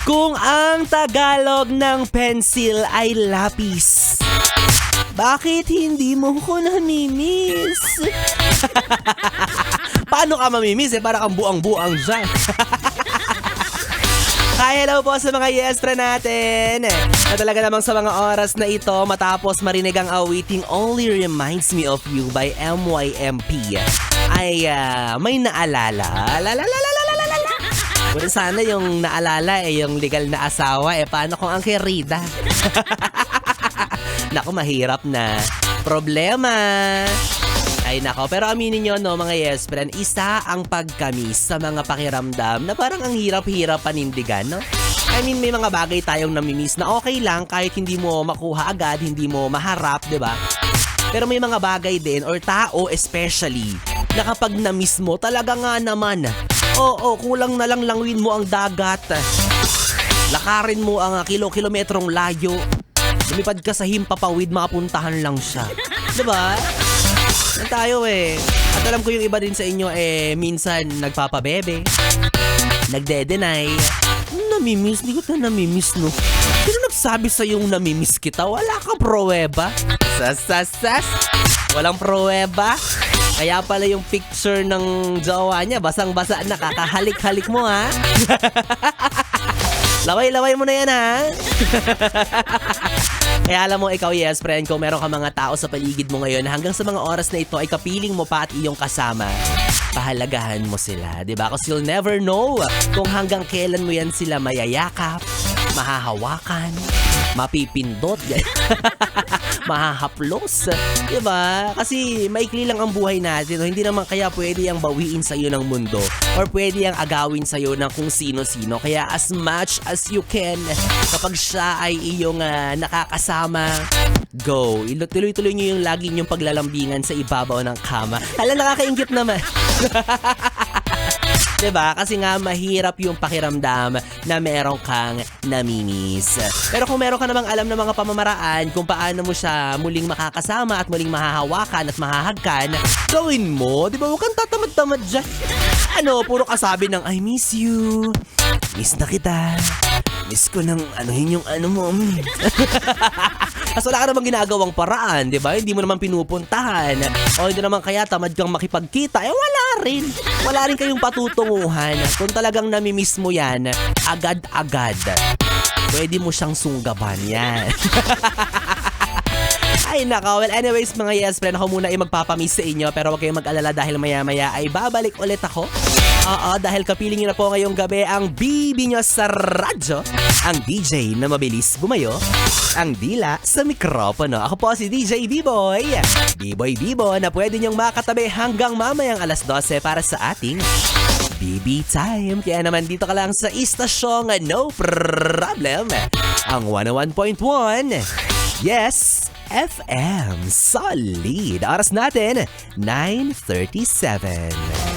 Kung ang Tagalog ng pencil ay lapis, bakit hindi mo ko namimiss? Paano ka mamimiss para kang buang-buang dyan? Hi, hello po sa mga yestra natin. Na talaga namang sa mga oras na ito, matapos marinig ang awiting Only Reminds Me of You by MYMP, ay may naalala. Puro sana yung naalala yung legal na asawa. Paano kung ang Rida? Naku, mahirap na problema. Ay nako, pero aminin nyo no mga yes friend, isa ang pagkamis sa mga pakiramdam na parang ang hirap-hirap panindigan, no? I mean, may mga bagay tayong namimiss na okay lang kahit hindi mo makuha agad, hindi mo maharap, di ba? Pero may mga bagay din or tao especially na kapag na-miss mo, talaga nga naman, oo, kulang na lang langwin mo ang dagat. Lakarin mo ang kilo-kilometrong layo. Lumipad ka sa himpapawid, makapuntahan lang siya. Diba? Yan tayo At alam ko yung iba din sa inyo minsan nagpapabebe, nagde-deny. Namimiss, di ko na namimiss no. Sino nagsabi sa yung namimiss kita? Wala ka pruweba. Sas. Walang pruweba. Kaya pala yung picture ng jowa niya, basang-basa na, kakahalik-halik mo ha. Laway-laway mo na yan ha. Kaya alam mo, ikaw yes friend, kung meron ka mga tao sa paligid mo ngayon, hanggang sa mga oras na ito ay kapiling mo pa at iyong kasama, pahalagahan mo sila, diba? Kasi you'll never know kung hanggang kailan mo yan sila mayayakap, mahahawakan, mapipindot, mahahaplos, diba? Kasi maikli lang ang buhay natin, no? Hindi naman kaya pwede yang bawiin sa'yo ng mundo or pwede yang agawin sa'yo ng kung sino-sino. Kaya as much as you can, kapag siya ay iyong nakakasama, go. Tuloy-tuloy nyo yung lagi nyong paglalambingan sa ibabaw ng kama. Hala, nakakaingit naman. Diba? Kasi nga mahirap yung pakiramdam na meron kang namimiss. Pero kung meron ka namang alam na mga pamamaraan kung paano mo siya muling makakasama at muling mahahawakan at mahahagkan, gawin mo. Diba? Huwag kang tatamad-tamad dyan. Puro kasabi ng I miss you. Miss na kita. Miss ko ng yung mo. Kasi wala ka namang ginagawang paraan, di ba? Hindi mo naman pinupuntahan. O hindi naman kaya tamad kang makipagkita. Wala rin. Wala rin kayong patutunguhan. Kung talagang namimiss mo yan, agad-agad, pwede mo siyang sunggaban yan. Ay naka, well anyways mga yes friend, ako muna ay magpapamiss sa inyo, pero huwag kayong mag-alala dahil maya-maya ay babalik ulit ako. Dahil kapiling nyo na po ngayong gabi ang bibi nyo sa radyo, ang DJ na mabilis bumayo, ang dila sa mikropono. Ako po si DJ B-Boy, B-Boy Bibo, na pwede nyong makatabi hanggang mamayang alas 12 para sa ating BB Time. Kaya naman dito ka lang sa istasyong no problem, ang 101.1 Yes FM. Solid. Oras natin 9:37.